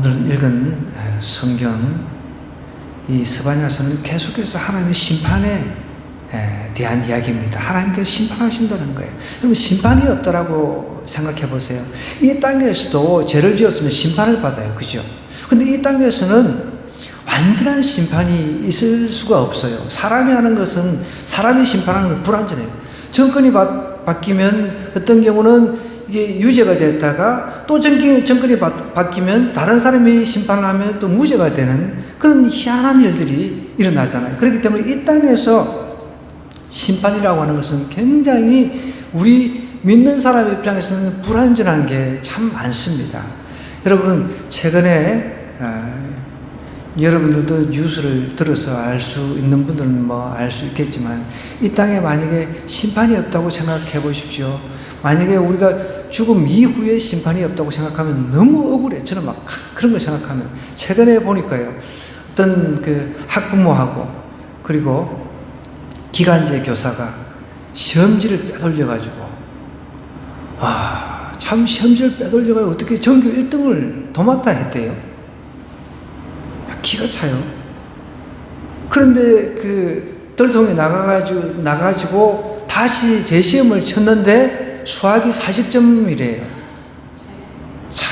오늘 읽은 성경 이 스바냐서는 계속해서 하나님의 심판에 대한 이야기입니다. 하나님께서 심판하신다는 거예요. 그러면 심판이 없다라고 생각해 보세요. 이 땅에서도 죄를 지었으면 심판을 받아요. 그죠? 근데 이 땅에서는 완전한 심판이 있을 수가 없어요. 사람이 하는 것은, 사람이 심판하는 건 불완전해요. 정권이 바뀌면 어떤 경우는 이게 유죄가 됐다가 또 정권이 바뀌면 다른 사람이 심판을 하면 또 무죄가 되는 그런 희한한 일들이 일어나잖아요. 그렇기 때문에 이 땅에서 심판이라고 하는 것은 굉장히 우리 믿는 사람 입장에서는 불완전한 게 참 많습니다. 여러분, 최근에 여러분들도 뉴스를 들어서 알 수 있는 분들은 뭐 알 수 있겠지만 이 땅에 만약에 심판이 없다고 생각해 보십시오. 만약에 우리가 죽음 이후에 심판이 없다고 생각하면 너무 억울해. 저는 막 그런 걸 생각하면 최근에 보니까요, 어떤 그 학부모하고 그리고 기간제 교사가 시험지를 빼돌려가지고 참 시험지를 빼돌려가지고 어떻게 전교 1등을 도맡아 했대요. 기가 차요. 그런데 그 덜통에 나가가지고 다시 재시험을 쳤는데 수학이 40점이래요. 자,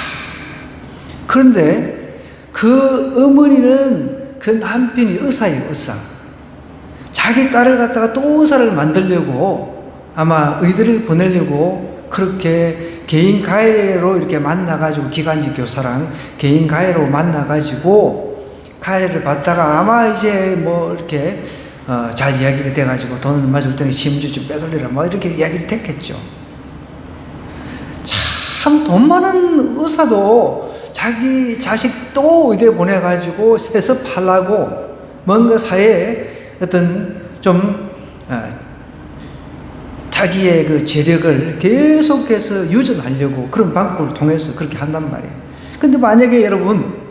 그런데 그 어머니는 그 남편이 의사예요, 의사. 자기 딸을 갖다가 또 의사를 만들려고 아마 의대를 보내려고 그렇게 개인 가해로 이렇게 만나가지고 기간제 교사랑 개인 가해로 만나가지고 가해를 받다가 아마 이제 뭐 이렇게 잘 이야기가 돼가지고 돈을 맞을 때는 시험지 좀 빼돌리라 뭐 이렇게 이야기를 됐겠죠. 참 돈 많은 의사도 자기 자식 또 의대 보내가지고 세서 팔라고 뭔가 사회에 어떤 좀 자기의 그 재력을 계속해서 유전하려고 그런 방법을 통해서 그렇게 한단 말이에요. 근데 만약에 여러분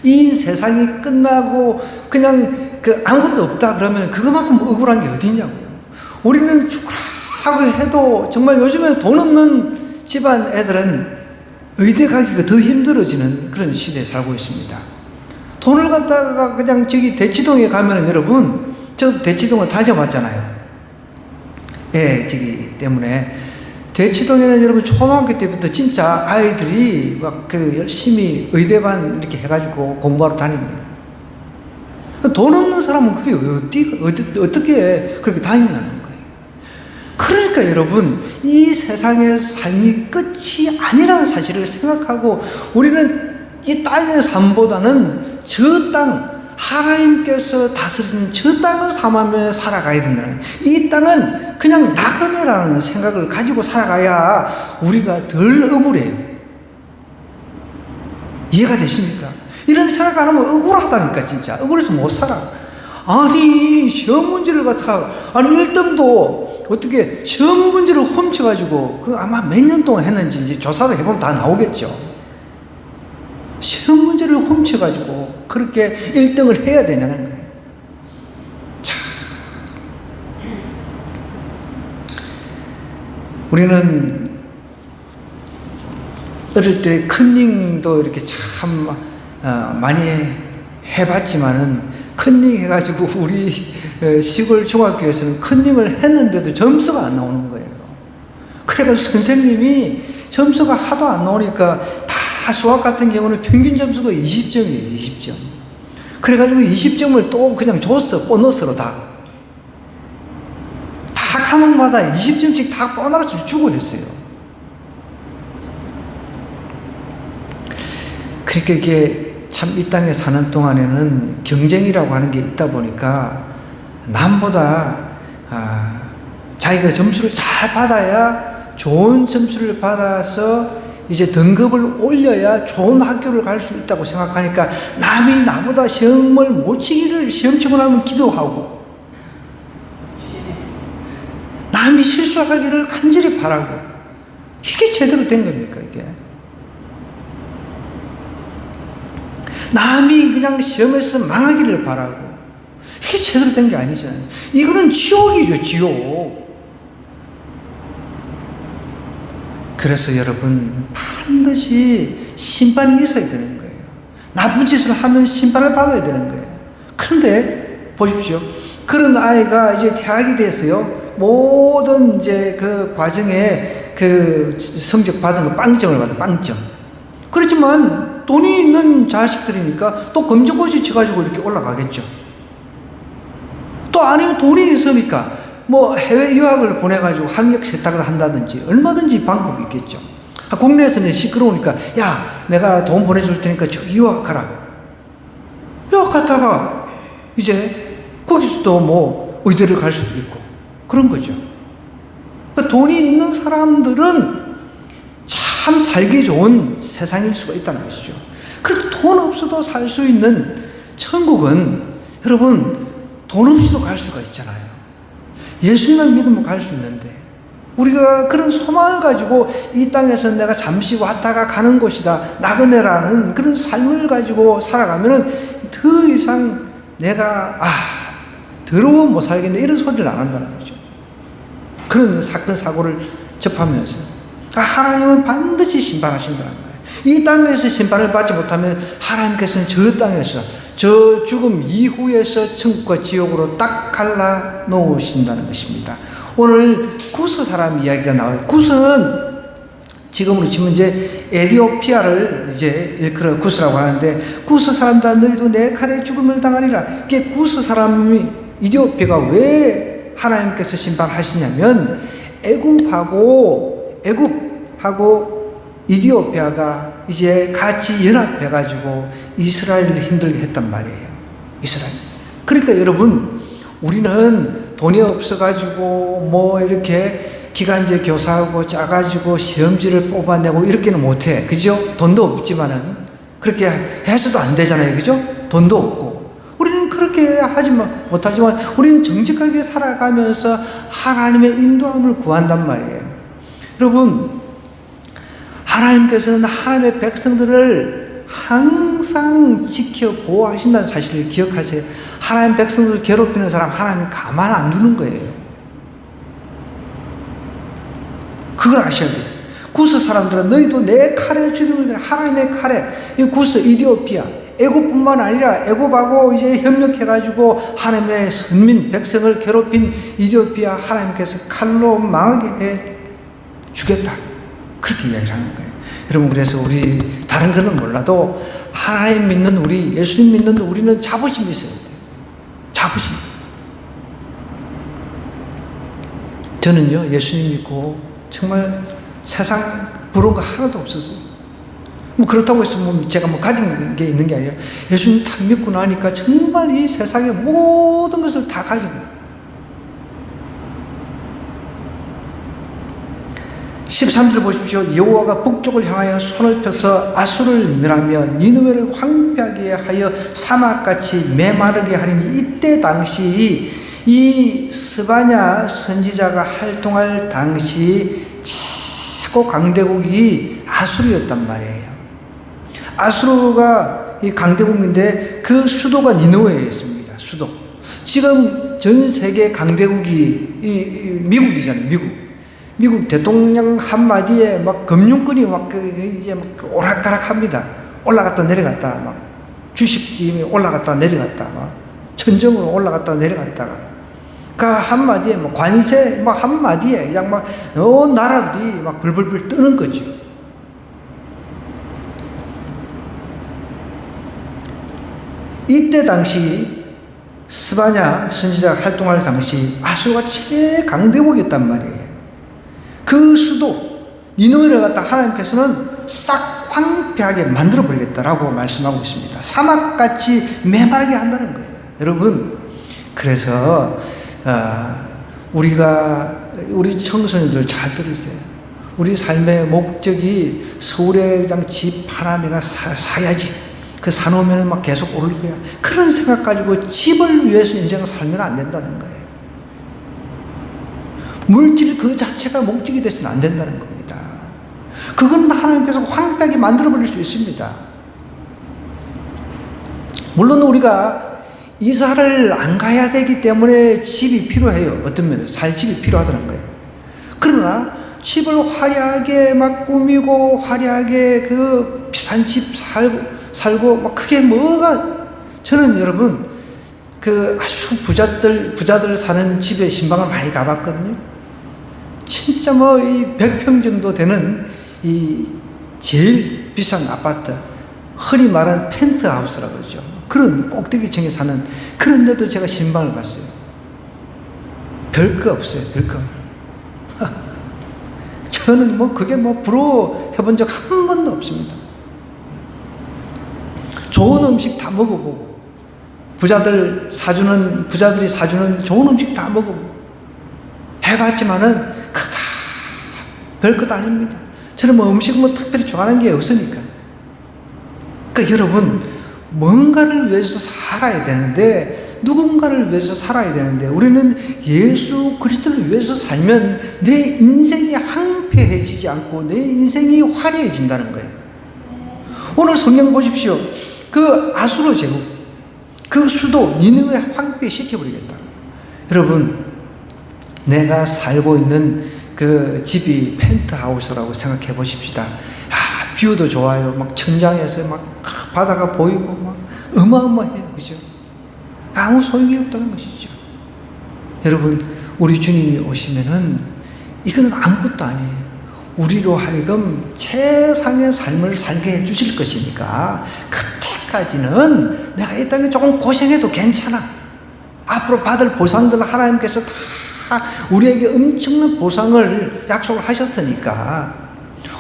이 세상이 끝나고 그냥 그 아무것도 없다 그러면 그거만큼 억울한 게 어디냐고요. 우리는 죽으라고 해도 정말 요즘에 돈 없는 집안 애들은 의대 가기가 더 힘들어지는 그런 시대에 살고 있습니다. 돈을 갖다가 그냥 저기 대치동에 가면은 여러분, 저 대치동을 다녀봤잖아요. 예, 저기 때문에 대치동에는 여러분 초등학교 때부터 진짜 아이들이 막 그 열심히 의대반 이렇게 해가지고 공부하러 다닙니다. 돈 없는 사람은 그게 어떻게 그렇게 다니냐는 거예요. 그러니까 여러분, 이 세상의 삶이 끝이 아니라는 사실을 생각하고 우리는 이 땅의 삶보다는 저 땅, 하나님께서 다스리는 저 땅을 삼으며 살아가야 된다는 거예요. 이 땅은 그냥 나그네라는 생각을 가지고 살아가야 우리가 덜 억울해요. 이해가 되십니까? 이런 생각 안 하면 억울하다니까, 진짜. 억울해서 못 살아. 아니, 시험 문제를 갖다가, 1등도 어떻게 시험 문제를 훔쳐가지고, 그 아마 몇 년 동안 했는지 이제 조사를 해보면 다 나오겠죠. 시험 문제를 훔쳐가지고 그렇게 1등을 해야 되냐는 거예요. 참. 우리는 어릴 때 컨닝도 이렇게 참 많이 해봤지만은 컨닝 해가지고 우리 시골 중학교에서는 컨닝을 했는데도 점수가 안 나오는 거예요. 그래가지고 선생님이 점수가 하도 안 나오니까 다 수학 같은 경우는 평균 점수가 20점이에요, 20점. 그래가지고 20점을 또 그냥 줬어, 보너스로 다. 다 과목마다 20점씩 다 보너스를 주고 했어요. 그러니까 이게 참 이 땅에 사는 동안에는 경쟁이라고 하는 게 있다 보니까 남보다 자기가 점수를 잘 받아야 좋은 점수를 받아서 이제 등급을 올려야 좋은 학교를 갈 수 있다고 생각하니까 남이 나보다 시험을 못 치기를 시험 치고 나면 기도하고 남이 실수하기를 간절히 바라고 이게 제대로 된 겁니까 이게? 남이 그냥 시험에서 망하기를 바라고 이게 제대로 된 게 아니잖아요. 이거는 지옥이죠, 지옥. 그래서 여러분 반드시 심판이 있어야 되는 거예요. 나쁜 짓을 하면 심판을 받아야 되는 거예요. 그런데 보십시오. 그런 아이가 이제 대학이 됐어요. 모든 이제 그 과정에 그 성적 받은 거 빵점을 받아, 빵점. 그렇지만 돈이 있는 자식들이니까 또 검정고시 쳐가지고 이렇게 올라가겠죠. 또 아니면 돈이 있으니까 뭐 해외 유학을 보내가지고 학력 세탁을 한다든지 얼마든지 방법이 있겠죠. 국내에서는 시끄러우니까 야, 내가 돈 보내줄 테니까 저기 유학하라. 유학 갔다가 이제 거기서도 뭐 의대를 갈 수도 있고 그런 거죠. 그러니까 돈이 있는 사람들은 참 살기 좋은 세상일 수가 있다는 것이죠. 그래도 돈 없어도 살 수 있는 천국은 여러분 돈 없이도 갈 수가 있잖아요. 예수님만 믿으면 갈 수 있는데 우리가 그런 소망을 가지고 이 땅에서 내가 잠시 왔다가 가는 곳이다, 나그네라는 그런 삶을 가지고 살아가면은 더 이상 내가 더러워 못 살겠네 이런 소리를 안 한다는 거죠. 그런 사건 사고를 접하면서 하나님은 반드시 심판하신다는 거예요. 이 땅에서 심판을 받지 못하면 하나님께서는 저 땅에서 저 죽음 이후에서 천국과 지옥으로 딱 갈라 놓으신다는 것입니다. 오늘 구스 사람 이야기가 나와요. 구스는 지금으로 치면 이제 에티오피아를 이제 일컬어 구스라고 하는데, 구스 사람들아 너희도 내 칼에 죽음을 당하리라. 이게 구스 사람이 이디오피아가 왜 하나님께서 심판하시냐면 애굽하고 이디오피아가 이제 같이 연합해가지고 이스라엘을 힘들게 했단 말이에요. 이스라엘. 그러니까 여러분, 우리는 돈이 없어가지고 뭐 이렇게 기간제 교사하고 짜가지고 시험지를 뽑아내고 이렇게는 못해. 그죠? 돈도 없지만은 그렇게 해서도 안 되잖아요. 그죠? 돈도 없고. 우리는 그렇게 못하지만 우리는 정직하게 살아가면서 하나님의 인도함을 구한단 말이에요. 여러분, 하나님께서는 하나님의 백성들을 항상 지켜 보호하신다는 사실을 기억하세요. 하나님 백성들을 괴롭히는 사람 하나님 가만 안 두는 거예요. 그걸 아셔야 돼요. 구스 사람들은 너희도 내 칼에 죽임을, 하나님의 칼에, 이 구스 이디오피아, 애굽뿐만 아니라 애굽하고 이제 협력해가지고 하나님의 선민 백성을 괴롭힌 이디오피아 하나님께서 칼로 망하게 해 주겠다. 그렇게 이야기를 하는 거예요. 여러분, 그래서 우리 다른 거는 몰라도 하나님 믿는 우리, 예수님 믿는 우리는 자부심이 있어야 돼요. 자부심. 저는요, 예수님 믿고 정말 세상 부러운 거 하나도 없었어요. 뭐 그렇다고 해서 제가 가진 게 있는 게 아니라 예수님 딱 믿고 나니까 정말 이 세상의 모든 것을 다 가진 거예요. 13절 보십시오. 여호와가 북쪽을 향하여 손을 펴서 아수를 멸하며 니느웨를 황폐하게 하여 사막같이 메마르게 하리니, 이때 당시 이 스바냐 선지자가 활동할 당시 최고 강대국이 아수르였단 말이에요. 아수르가 이 강대국인데 그 수도가 니느웨였습니다. 수도. 지금 전 세계 강대국이 미국이잖아요. 미국 대통령 한마디에 막 금융권이 막 이제 막 오락가락 합니다. 올라갔다 내려갔다, 막 주식이 올라갔다 내려갔다, 막 천정으로 올라갔다 내려갔다가 그 한마디에 막 관세 막 한마디에 그냥 막 나라들이 막 불불불 뜨는 거죠. 이때 당시 스바냐 선지자가 활동할 당시 아수르가 최강대국이었단 말이에요. 그 수도 니느웨를 갖다 하나님께서는 싹 황폐하게 만들어버리겠다라고 말씀하고 있습니다. 사막같이 메마르게 한다는 거예요. 여러분, 그래서 우리 청소년들 잘 들으세요. 우리 삶의 목적이 서울에 그냥 집 하나 내가 사야지, 그 사놓으면 막 계속 오를 거야, 그런 생각 가지고 집을 위해서 인생을 살면 안 된다는 거예요. 물질 그 자체가 목적이 돼서는 안 된다는 겁니다. 그건 하나님께서 황폐하게 만들어버릴 수 있습니다. 물론 우리가 이사를 안 가야 되기 때문에 집이 필요해요. 어떤 면에서 살 집이 필요하다는 거예요. 그러나 집을 화려하게 막 꾸미고 화려하게 그 비싼 집 살고 뭐 그게 뭐가, 저는 여러분 그 아주 부자들 사는 집에 신방을 많이 가봤거든요. 진짜 뭐 이 100평 정도 되는 이 제일 비싼 아파트, 흔히 말하는 펜트하우스라고 그러죠. 그런 꼭대기층에 사는, 그런데도 제가 신방을 갔어요. 별거 없어요, 별거. 저는 뭐 그게 뭐 부러워해 본 적 한 번도 없습니다. 좋은 음식 다 먹어보고, 부자들이 사주는 좋은 음식 다 먹어보고 해봤지만은 그거 다 별것 아닙니다. 저는 뭐 음식 뭐 특별히 좋아하는 게 없으니까. 그러니까 여러분, 뭔가를 위해서 살아야 되는데, 누군가를 위해서 살아야 되는데, 우리는 예수 그리스도를 위해서 살면 내 인생이 황폐해지지 않고 내 인생이 화려해진다는 거예요. 오늘 성경 보십시오. 그 아수르 제국, 그 수도 니느웨 황폐시켜버리겠다. 여러분, 내가 살고 있는 그 집이 펜트하우스라고 생각해 보십시다. 뷰도 좋아요. 막 천장에서 막 바다가 보이고 막 어마어마해요. 그죠? 아무 소용이 없다는 것이죠. 여러분, 우리 주님이 오시면은 이거는 아무것도 아니에요. 우리로 하여금 최상의 삶을 살게 해 주실 것이니까 그때까지는 내가 이 땅에 조금 고생해도 괜찮아. 앞으로 받을 보상들 하나님께서 다 우리에게 엄청난 보상을 약속을 하셨으니까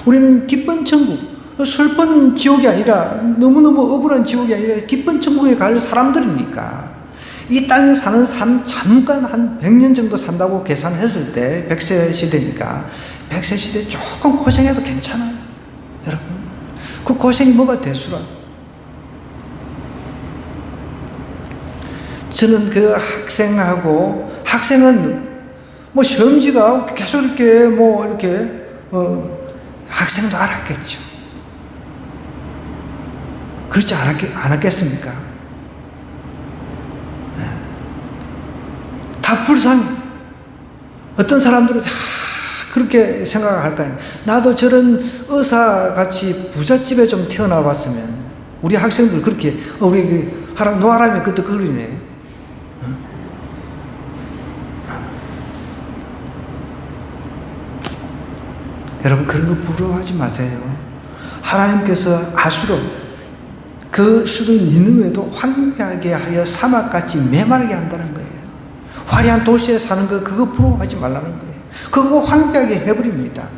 우리는 기쁜 천국, 슬픈 지옥이 아니라, 너무너무 억울한 지옥이 아니라 기쁜 천국에 갈 사람들이니까 이 땅에 사는 삶 잠깐 한 100년 정도 산다고 계산했을 때 100세 시대니까 100세 시대 조금 고생해도 괜찮아요. 여러분, 그 고생이 뭐가 대수라. 저는 그 학생은 뭐 시험지가 계속 이렇게 뭐 이렇게 학생도 알았겠죠. 그렇지 않았겠습니까? 네. 다 불쌍해. 어떤 사람들은 다 그렇게 생각할까요? 나도 저런 의사같이 부잣집에 좀 태어나 봤으면, 우리 학생들 그렇게, 우리 노아람이 그때 그러네. 여러분, 그런 거 부러워하지 마세요. 하나님께서 아수르, 그 수도인 니느웨도 황폐하게 하여 사막같이 메마르게 한다는 거예요. 화려한 도시에 사는 거, 그거 부러워하지 말라는 거예요. 그거 황폐하게 해버립니다.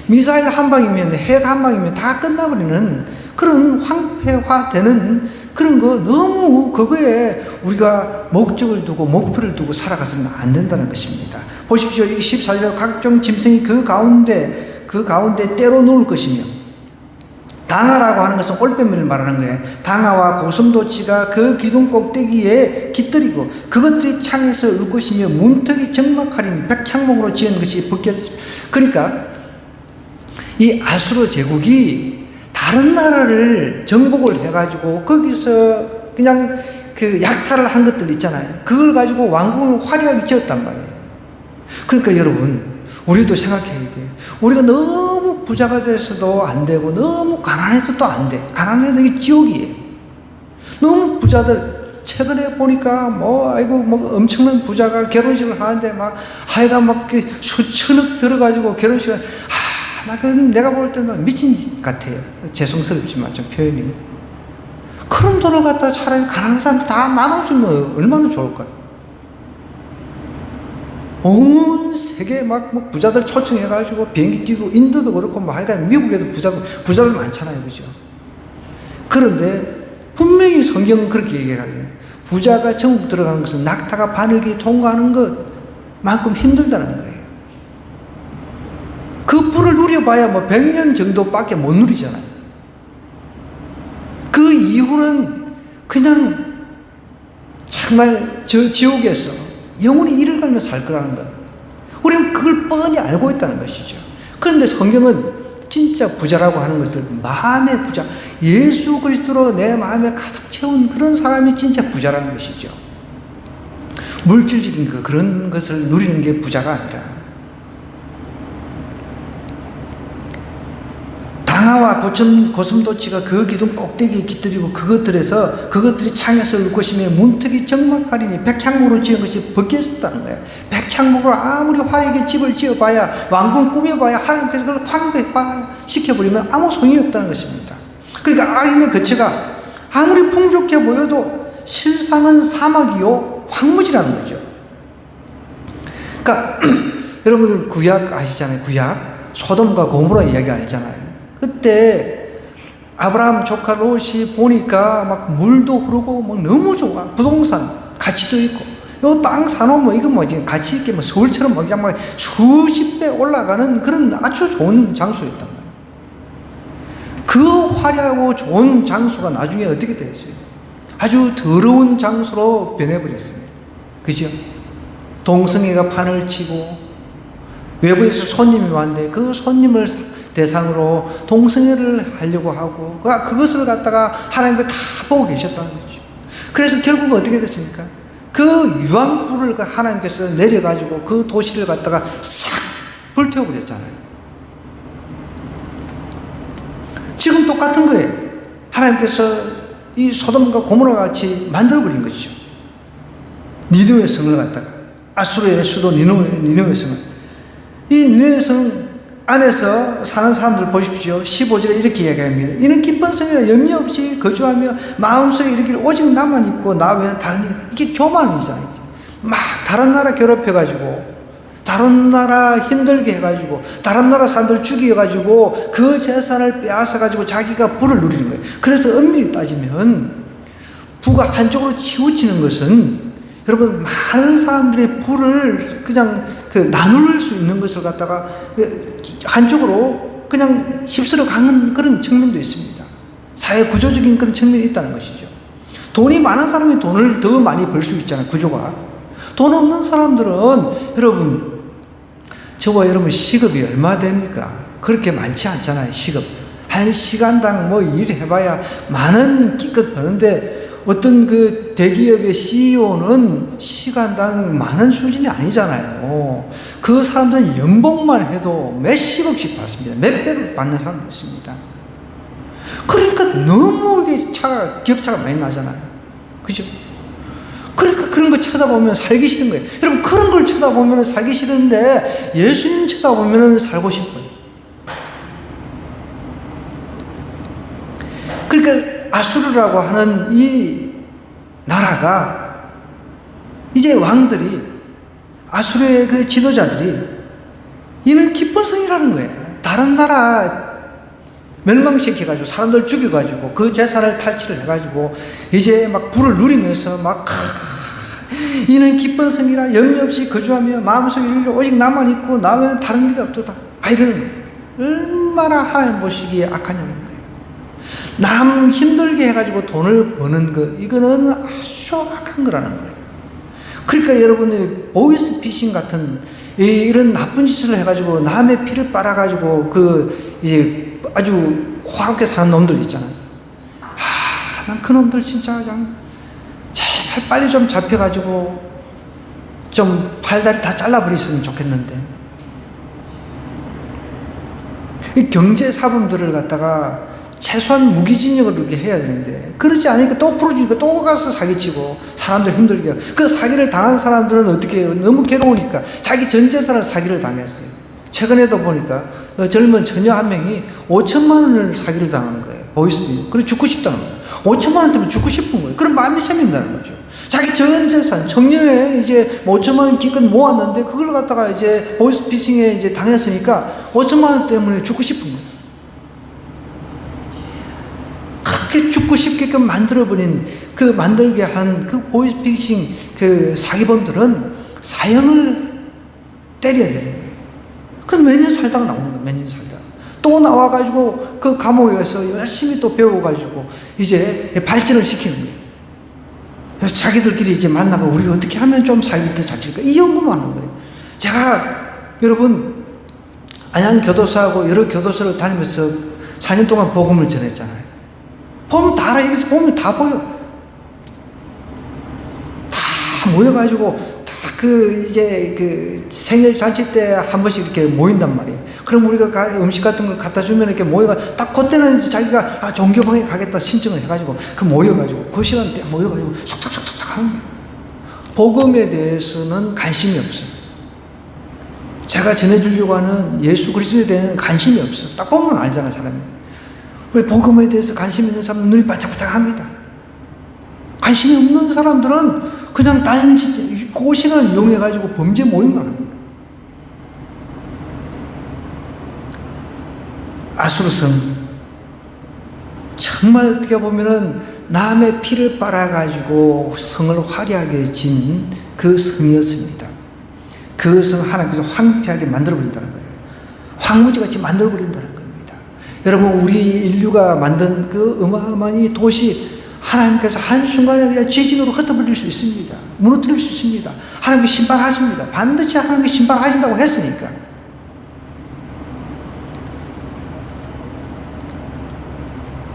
미사일 한 방이면, 핵 한 방이면 다 끝나버리는 그런 황폐화되는 그런 거, 너무 그거에 우리가 목적을 두고 목표를 두고 살아가서는 안 된다는 것입니다. 보십시오. 이 14절에 각종 짐승이 그 가운데 때로 누울 것이며, 당아라고 하는 것은 올빼미를 말하는 거예요. 당아와 고슴도치가 그 기둥 꼭대기에 깃들이고 그것들이 창에서 울 것이며 문턱이 적막하리니 백향목으로 지은 것이 벗겼습니다. 그러니까 이 아수르 제국이 다른 나라를 정복을 해가지고 거기서 그냥 그 약탈을 한 것들 있잖아요. 그걸 가지고 왕궁을 화려하게 지었단 말이에요. 그러니까 여러분, 우리도 생각해야 돼. 우리가 너무 부자가 돼서도 안 되고 너무 가난해서도 안 돼. 가난해도 이게 지옥이에요. 너무 부자들, 최근에 보니까 뭐 엄청난 부자가 결혼식을 하는데 막 하여간 막 수천억 들어가지고 결혼식을, 내가 볼 때는 미친 짓 같아요. 죄송스럽지만 좀 표현이. 그런 돈을 갖다 차라리 가난한 사람들 다 나눠주면 얼마나 좋을까요? 온 세계 막 부자들 초청해가지고 비행기 뛰고, 인도도 그렇고 뭐 하여간 미국에도 부자들 많잖아요. 그죠? 그런데 분명히 성경은 그렇게 얘기를 하죠. 부자가 천국 들어가는 것은 낙타가 바늘기 통과하는 것만큼 힘들다는 거예요. 그 뿔을 누려봐야 뭐 100년 정도밖에 못 누리잖아요. 그 이후는 그냥 정말 저 지옥에서 영원히 이를 갈며 살 거라는 것. 우리는 그걸 뻔히 알고 있다는 것이죠. 그런데 성경은 진짜 부자라고 하는 것을 마음의 부자, 예수 그리스도로 내 마음에 가득 채운 그런 사람이 진짜 부자라는 것이죠. 물질적인 그런 것을 누리는 게 부자가 아니라, 양아와 고슴도치가 그 기둥 꼭대기에 깃들이고 그것들이 창에서 울 것이며 문턱이 적막하리니 백향목으로 지은 것이 벗겨졌다는 거예요. 백향목으로 아무리 화려하게 집을 지어봐야, 왕궁 꾸며봐야, 하나님께서 그걸 황폐화시켜버리면 아무 소용이 없다는 것입니다. 그러니까 악인의 거처가 아무리 풍족해 보여도 실상은 사막이요 황무지라는 거죠. 그러니까 여러분 구약 아시잖아요. 구약 소돔과 고모라 이야기 알잖아요. 그때 아브라함 조카 롯이 보니까 막 물도 흐르고 막 너무 좋아. 부동산 가치도 있고 요 땅 사놓으면 이거 뭐 지금 가치 있게 뭐 서울처럼 막 수십 배 올라가는 그런 아주 좋은 장소였단 말이에요. 그 화려하고 좋은 장소가 나중에 어떻게 됐어요? 아주 더러운 장소로 변해버렸습니다. 그죠? 동성애가 판을 치고 외부에서 손님이 왔는데 그 손님을 대상으로 동성애를 하려고 하고 그것을 갖다가 하나님께 다 보고 계셨다는 거죠. 그래서 결국은 어떻게 됐습니까? 그 유황불을 하나님께서 내려가지고 그 도시를 갖다가 싹 불태워버렸잖아요. 지금 똑같은 거예요. 하나님께서 이 소돔과 고모라 같이 만들어버린 것이죠. 니느웨 성을 갖다가 아수르의 수도 니느웨 성을, 이 니느웨 성 안에서 사는 사람들 보십시오. 15절에 이렇게 이야기합니다. 이는 기쁜 성이라 염려 없이 거주하며 마음속에 이르기를 오직 나만 있고 나 외에는 다른 이게 교만이잖아요. 막 다른 나라 괴롭혀가지고, 다른 나라 힘들게 해가지고, 다른 나라 사람들 죽여가지고 그 재산을 빼앗아가지고 자기가 부를 누리는 거예요. 그래서 엄밀히 따지면 부가 한쪽으로 치우치는 것은 여러분 많은 사람들의 부를 그냥 나눌 수 있는 것을 갖다가 한쪽으로 그냥 휩쓸어 가는 그런 측면도 있습니다. 사회 구조적인 그런 측면이 있다는 것이죠. 돈이 많은 사람이 돈을 더 많이 벌 수 있잖아요. 구조가. 돈 없는 사람들은 여러분 저와 여러분 시급이 얼마 됩니까? 그렇게 많지 않잖아요. 시급 한 시간당 뭐 일해봐야 만원 기껏 버는데 어떤 그 대기업의 CEO는 시간당 많은 수준이 아니잖아요. 그 사람들은 연봉만 해도 몇십억씩 받습니다. 몇백억 받는 사람도 있습니다. 그러니까 너무 이게 격차가 많이 나잖아요. 그죠? 그러니까 그런 거 쳐다보면 살기 싫은 거예요. 여러분 그런 걸 쳐다보면 살기 싫은데 예수님 쳐다보면 살고 싶어요. 그러니까 아수르라고 하는 이 나라가 이제 왕들이 아수르의 그 지도자들이 이는 기쁜 성이라는 거예요. 다른 나라 멸망시켜가지고 사람들 죽여가지고 그 재산을 탈취를 해가지고 이제 막 부를 누리면서 막 이는 기쁜 성이라 염려 없이 거주하며 마음속에 이르기를 오직 나만 있고 나 외에는 다른 이가 없도다. 이러는 거예요. 얼마나 하나님 보시기에 악하냐는 거예요. 남 힘들게 해가지고 돈을 버는 거 이거는 아주 악한 거라는 거예요. 그러니까 여러분이 보이스피싱 같은 이런 나쁜 짓을 해가지고 남의 피를 빨아가지고 그 이제 아주 화롭게 사는 놈들 있잖아요. 난 그 놈들 진짜 그냥 제발 빨리 좀 잡혀가지고 좀 발다리 다 잘라버렸으면 좋겠는데 이 경제사범들을 갖다가 최소한 무기징역을 이렇게 해야 되는데 그러지 않으니까 또 풀어주니까 또 가서 사기치고 사람들 힘들게 하고 그 사기를 당한 사람들은 어떻게 해요? 너무 괴로우니까 자기 전 재산을 사기를 당했어요. 최근에도 보니까 젊은 처녀 한 명이 5천만 원을 사기를 당한 거예요. 보이스피싱. 그래서 죽고 싶다는 거예요. 5천만 원 때문에 죽고 싶은 거예요. 그런 마음이 생긴다는 거죠. 자기 전 재산, 청년에 이제 5천만 원 기껏 모았는데 그걸 갖다가 이제 보이스피싱에 이제 당했으니까 5천만 원 때문에 죽고 싶은 거예요. 그렇게 죽고 싶게끔 만들어버린 그 만들게 한 그 보이스피싱 그 사기범들은 사형을 때려야 되는 거예요. 그럼 몇 년 살다가 나오는 거예요. 몇 년 살다가. 또 나와가지고 그 감옥에 가서 열심히 또 배워가지고 이제 발전을 시키는 거예요. 그래서 자기들끼리 이제 만나고 우리가 어떻게 하면 좀 사기를 더 잘 칠까? 이 연구만 하는 거예요. 제가 여러분 안양교도소하고 여러 교도소를 다니면서 4년 동안 복음을 전했잖아요. 보면 다 알아. 여기서 보면 다 보여. 다 모여가지고 다 이제 생일 잔치 때 한 번씩 이렇게 모인단 말이에요. 그럼 우리가 음식 같은 걸 갖다 주면 이렇게 모여가 딱 그때는 이제 자기가 종교방에 가겠다 신청을 해가지고 모여가지고 그 시간대 모여가지고 속닥속닥 하는 거예요. 복음에 대해서는 관심이 없어요. 제가 전해주려고 하는 예수 그리스도에 대한 관심이 없어요. 딱 보면 알잖아요, 사람이. 우리 복음에 대해서 관심 있는 사람은 눈이 반짝반짝합니다. 관심이 없는 사람들은 그냥 단지 그 시간을 이용해가지고 범죄 모임만 하는 거예요. 아수르성, 정말 어떻게 보면은 남의 피를 빨아가지고 성을 화려하게 진 그 성이었습니다. 그 성 하나님께서 황폐하게 만들어버린다는 거예요. 황무지같이 만들어버린다는 겁니다. 여러분, 우리 인류가 만든 그 어마어마한 이 도시, 하나님께서 한순간에 그냥 지진으로 흩어버릴 수 있습니다. 무너뜨릴 수 있습니다. 하나님께 심판하십니다. 반드시 하나님께 심판하신다고 했으니까.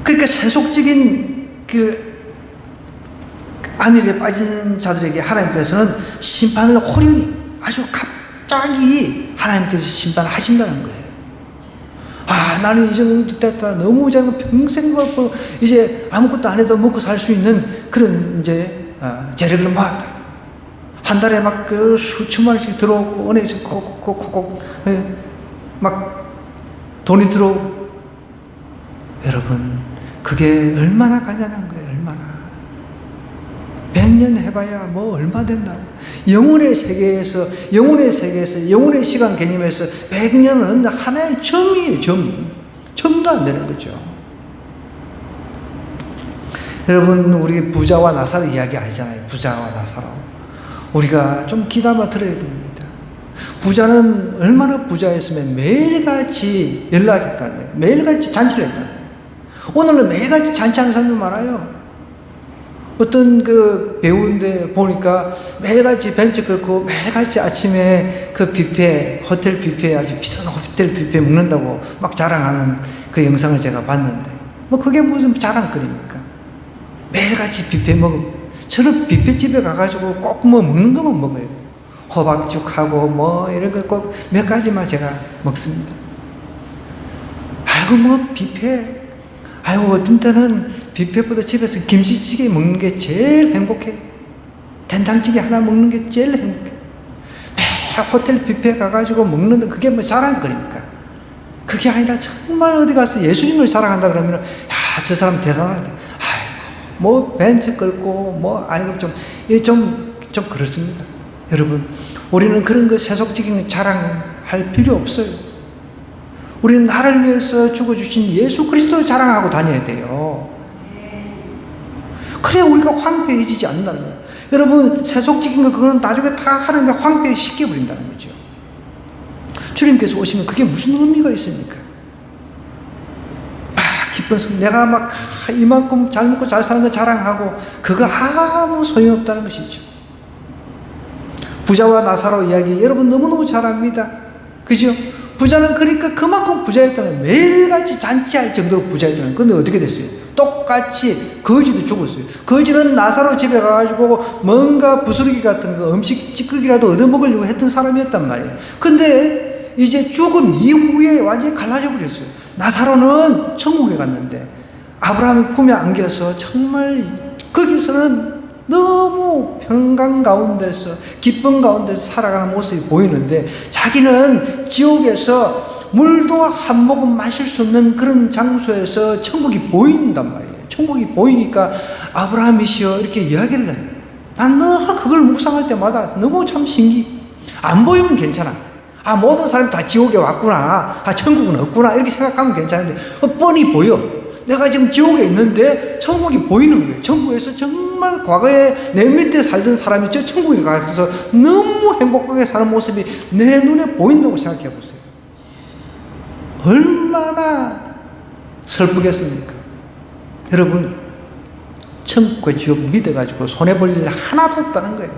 그러니까 세속적인 안일에 빠진 자들에게 하나님께서는 심판을 호련히 아주 갑자기 하나님께서 심판하신다는 거예요. 나는 이 정도 됐다. 너무 이제는 평생 이제 아무것도 안 해도 먹고 살 수 있는 그런 이제 재력을 모았다. 한 달에 막 수천만 원씩 들어오고 은행에서 콕콕콕콕 막 돈이 들어오고. 여러분, 그게 얼마나 가난한 거예요. 얼마나. 100년 해봐야 뭐 얼마 된다고. 영혼의 세계에서 영혼의 시간 개념에서 100년은 하나의 점이에요. 점도 안 되는 거죠. 여러분, 우리 부자와 나사로 이야기 알잖아요. 부자와 나사로. 우리가 좀 귀담아 들어야 됩니다. 부자는 얼마나 부자였으면 매일같이 연락했다는 거예요. 매일같이 잔치를 했다는 거예요. 오늘은 매일같이 잔치하는 사람도 많아요. 어떤 배우인데 보니까 매일같이 벤치 끌고 매일같이 아침에 뷔페, 호텔 뷔페, 아주 비싼 호텔 뷔페 먹는다고 막 자랑하는 그 영상을 제가 봤는데, 그게 무슨 자랑거리입니까? 매일같이 뷔페 먹으면, 저는 뷔페집에 가가지고 꼭 먹는 것만 먹어요. 호박죽하고 이런 거 꼭 몇 가지만 제가 먹습니다. 뷔페. 어떤 때는 뷔페보다 집에서 김치찌개 먹는 게 제일 행복해. 된장찌개 하나 먹는 게 제일 행복해. 매일 호텔 뷔페 가가지고 먹는데 그게 뭐 자랑거리입니까? 그게 아니라 정말 어디 가서 예수님을 사랑한다 그러면, 저 사람 대단하다. 벤츠 끌고, 좀 그렇습니다. 여러분, 우리는 그런 거 세속적인 자랑할 필요 없어요. 우리는 나를 위해서 죽어주신 예수 그리스도를 자랑하고 다녀야 돼요. 그래야 우리가 황폐해지지 않는다는 거예요. 여러분, 세속적인 거 그거는 나중에 다 하나님이 황폐시켜버린다는 거죠. 주님께서 오시면 그게 무슨 의미가 있습니까? 기쁜 성, 내가 이만큼 잘 먹고 잘 사는 거 자랑하고 그거 아무 소용없다는 것이죠. 부자와 나사로 이야기 여러분 너무너무 잘 압니다. 그죠? 부자는 그러니까 그만큼 부자였다는 거예요. 매일같이 잔치할 정도로 부자였다는 거예요. 근데 어떻게 됐어요? 똑같이 거지도 죽었어요. 거지는 나사로 집에 가가지고 뭔가 부스러기 같은 거 음식 찌꺼기라도 얻어먹으려고 했던 사람이었단 말이에요. 근데 이제 죽은 이후에 완전히 갈라져 버렸어요. 나사로는 천국에 갔는데 아브라함의 품에 안겨서 정말 거기서는 너무 평강 가운데서 기쁨 가운데서 살아가는 모습이 보이는데, 자기는 지옥에서 물도 한 모금 마실 수 없는 그런 장소에서 천국이 보인단 말이에요. 천국이 보이니까 아브라함이시여 이렇게 이야기를 해요. 난 늘 그걸 묵상할 때마다 너무 참 신기. 안 보이면 괜찮아. 모든 사람이 다 지옥에 왔구나. 천국은 없구나. 이렇게 생각하면 괜찮은데 뻔히 보여. 내가 지금 지옥에 있는데 천국이 보이는 거예요. 천국에서 정말 과거에 내 밑에 살던 사람이 저 천국에 가서 너무 행복하게 사는 모습이 내 눈에 보인다고 생각해 보세요. 얼마나 슬프겠습니까? 여러분, 천국과 지옥 믿어가지고 손해볼 일 하나도 없다는 거예요.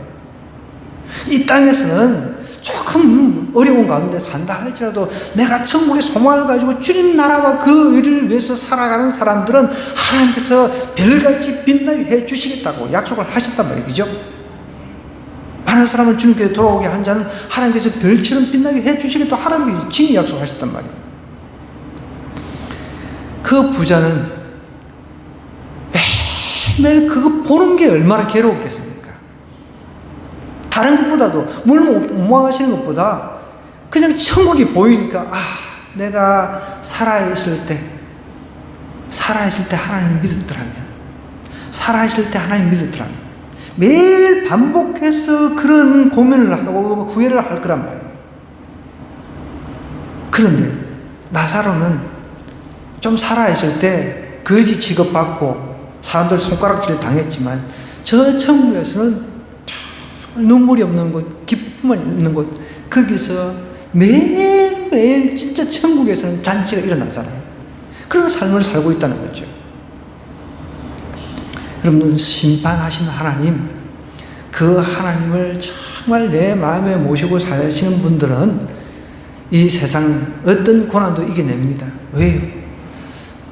이 땅에서는 조금 어려운 가운데 산다 할지라도 내가 천국의 소망을 가지고 주님 나라와 그 일을 위해서 살아가는 사람들은 하나님께서 별같이 빛나게 해 주시겠다고 약속을 하셨단 말이죠. 많은 사람을 주님께 돌아오게 한 자는 하나님께서 별처럼 빛나게 해주시겠다 하나님이 친히 약속하셨단 말이에요. 그 부자는 매일 그거 보는 게 얼마나 괴로웠겠습니까? 다른 것보다도 물 못 마시는 것보다 그냥 천국이 보이니까 내가 살아있을 때 하나님 믿었더라면, 살아있을 때 하나님 믿었더라면 매일 반복해서 그런 고민을 하고 후회를 할 거란 말이에요. 그런데 나사로는 좀 살아있을 때 거지 취급받고 사람들 손가락질 당했지만 저 천국에서는 눈물이 없는 곳, 기쁨만 있는 곳, 거기서 매일매일 진짜 천국에서는 잔치가 일어나잖아요. 그런 삶을 살고 있다는 거죠. 여러분, 심판하신 하나님, 그 하나님을 정말 내 마음에 모시고 사시는 분들은 이 세상 어떤 고난도 이겨냅니다. 왜요?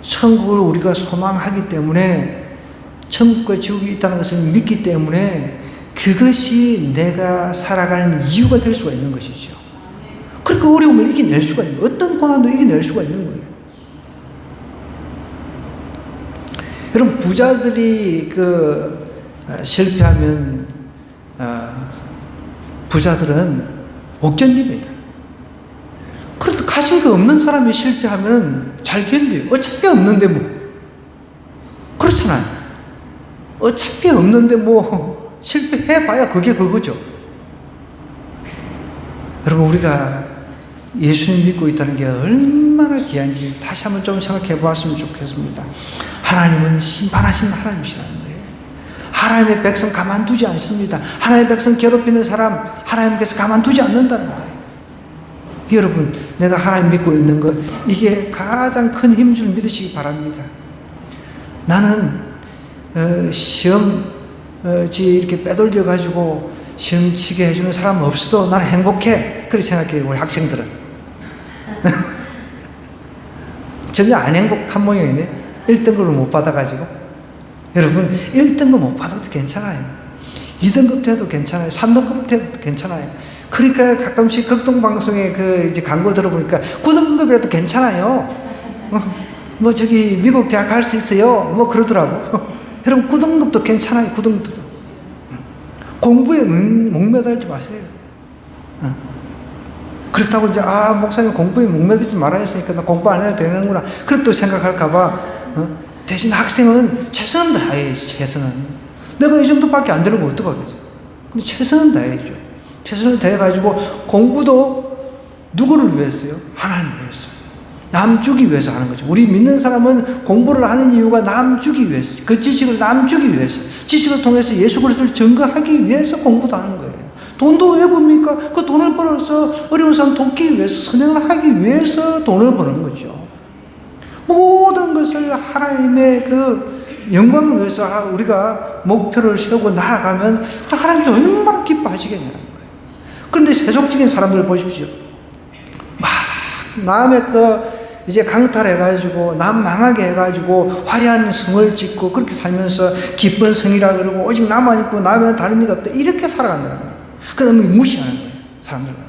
천국을 우리가 소망하기 때문에, 천국과 지옥이 있다는 것을 믿기 때문에 그것이 내가 살아가는 이유가 될 수가 있는 것이죠. 그러니까 어려움을 이겨낼 수가 있는 거예요. 어떤 고난도 이겨낼 수가 있는 거예요. 여러분, 부자들이 실패하면 부자들은 못 견딥니다. 그래도 가진 게 없는 사람이 실패하면 잘 견뎌요. 어차피 없는데 뭐. 그렇잖아요. 어차피 없는데 뭐 실패해봐야 그게 그거죠. 여러분, 우리가 예수님 믿고 있다는 게 얼마나 귀한지 다시 한번 좀 생각해 보았으면 좋겠습니다. 하나님은 심판하신 하나님이시라는 거예요. 하나님의 백성 가만두지 않습니다. 하나님의 백성 괴롭히는 사람 하나님께서 가만두지 않는다는 거예요. 여러분, 내가 하나님 믿고 있는 것, 이게 가장 큰 힘인 줄 믿으시기 바랍니다. 나는 시험지 이렇게 빼돌려 가지고 시험 치게 해주는 사람 없어도 나는 행복해, 그렇게 생각해요. 우리 학생들은 전혀 안 행복한 모양이네. 1등급을 못 받아가지고. 여러분, 1등급 못 받아도 괜찮아요. 2등급 돼도 괜찮아요. 3등급 돼도 괜찮아요. 그러니까 가끔씩 극동방송에 이제 광고 들어보니까 9등급이라도 괜찮아요. 뭐 저기 미국 대학 갈 수 있어요. 뭐 그러더라고. 여러분, 9등급도 괜찮아요. 9등급도. 공부에 목매달지 마세요. 그렇다고 이제 목사님 공부에 목매달지 말아야 했으니까 나 공부 안 해도 되는구나, 그렇게 생각할까봐 대신 학생은 최선을 다해야지. 최선은 내가 이 정도밖에 안 되는 거 어떡하겠어. 근데 최선은 다해야죠. 최선을 다해가지고 공부도 누구를 위해서요? 하나님을 위해서, 남 주기 위해서 하는 거죠. 우리 믿는 사람은 공부를 하는 이유가 남 주기 위해서, 그 지식을 남 주기 위해서, 지식을 통해서 예수 그리스도를 증거하기 위해서 공부도 하는 거예요. 돈도 왜 봅니까? 그 돈을 벌어서 어려운 사람 돕기 위해서, 선행을 하기 위해서 돈을 버는 거죠. 모든 것을 하나님의 영광을 위해서 우리가 목표를 세우고 나아가면 하나님도 얼마나 기뻐하시겠냐는 거예요. 그런데 세속적인 사람들을 보십시오. 막 남의 이제 강탈해가지고 남 망하게 해가지고 화려한 성을 짓고 그렇게 살면서 기쁜 성이라 그러고 오직 나만 있고 나면 다른 이가 없다, 이렇게 살아간다는 거예요. 그다음에 무시하는 거예요, 사람들 같다.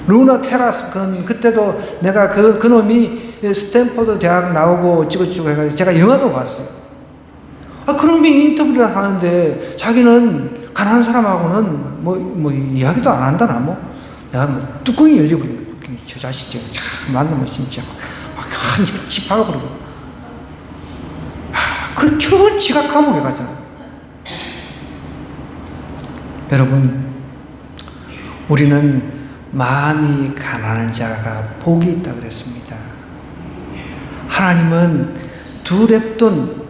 루나 테라스 그때도 내가 그 놈이 스탠퍼드 대학 나오고 어찌고저찌고 해가지고 제가 영화도 봤어요. 그 놈이 인터뷰를 하는데 자기는 가난한 사람하고는 뭐 이야기도 안 한다나 뭐. 내가 뚜껑이 열려버린 거예요. 저 자식 제가 참 만나면 진짜 한 집 박아버리고. 그 결국은 지가 감옥에 갔잖아요. 여러분, 우리는 마음이 가난한 자가 복이 있다 그랬습니다. 하나님은 2렙돈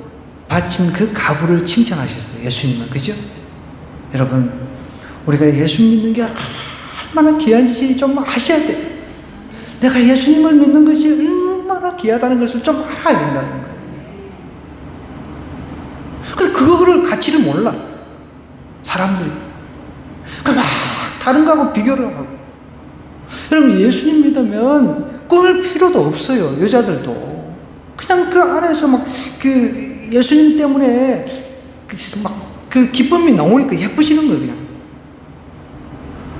바친 그 가부를 칭찬하셨어요. 예수님은. 그죠? 여러분, 우리가 예수 믿는 게 얼마나 귀한지 좀 아셔야 돼. 내가 예수님을 믿는 것이 얼마나 귀하다는 것을 좀 알아야 된다는 거예요. 근데 그거를 가치를 몰라, 사람들이. 그러니까 막 다른 거하고 비교를 하고. 여러분, 예수님 믿으면 꾸밀 필요도 없어요. 여자들도 그냥 그 안에서 막 예수님 때문에 막 그 기쁨이 나오니까 예쁘시는 거예요, 그냥.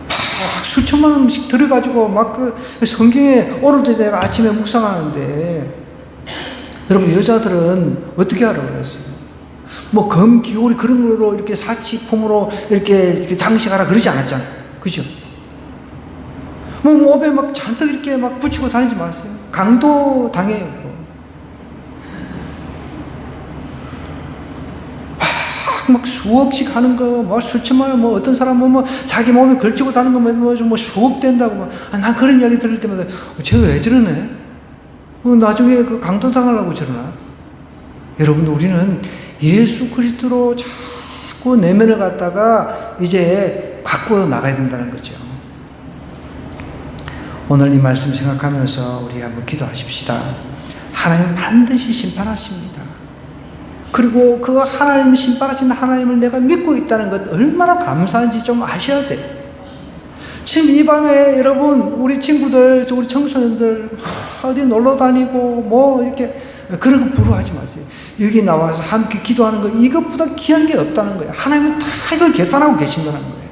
막 수천만 원씩 들어가지고 막 그 성경에 오늘도 내가 아침에 묵상하는데 여러분 여자들은 어떻게 하라고 그랬어요? 뭐 금기울이 그런 거로 이렇게 사치품으로 이렇게 장식하라 그러지 않았잖아요. 그죠? 뭐 몸에 막 잔뜩 이렇게 막 붙이고 다니지 마세요. 강도 당해요. 막 수억씩 하는 거, 뭐 수천만 원, 뭐 어떤 사람은 뭐 자기 몸에 걸치고 다는 거면 뭐 수억 된다고 막. 난 그런 이야기 들을 때마다 쟤 왜 저러네? 나중에 그 강도 당하려고 저러나? 여러분, 우리는 예수 그리스도로 자꾸 내면을 갖다가 이제 갖고 나가야 된다는 거죠. 오늘 이 말씀 생각하면서 우리 한번 기도하십시다. 하나님 반드시 심판하십니다. 그리고 그 하나님 심판하신 하나님을 내가 믿고 있다는 것 얼마나 감사한지 좀 아셔야 돼요. 지금 이 밤에 여러분, 우리 친구들, 우리 청소년들 어디 놀러 다니고 뭐 이렇게 그런 거 부러워하지 마세요. 여기 나와서 함께 기도하는 거 이것보다 귀한 게 없다는 거예요. 하나님은 다 이걸 계산하고 계신다는 거예요.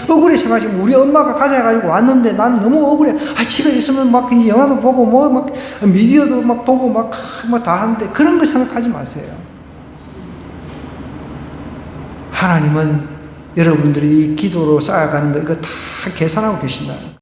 억울해 생각하시면 우리 엄마가 가져가지고 왔는데 난 너무 억울해. 집에 있으면 막 영화도 보고 뭐 막 미디어도 막 보고 막 다 하는데 그런 거 생각하지 마세요. 하나님은 여러분들이 이 기도로 쌓아가는 거 이거 다 계산하고 계신다.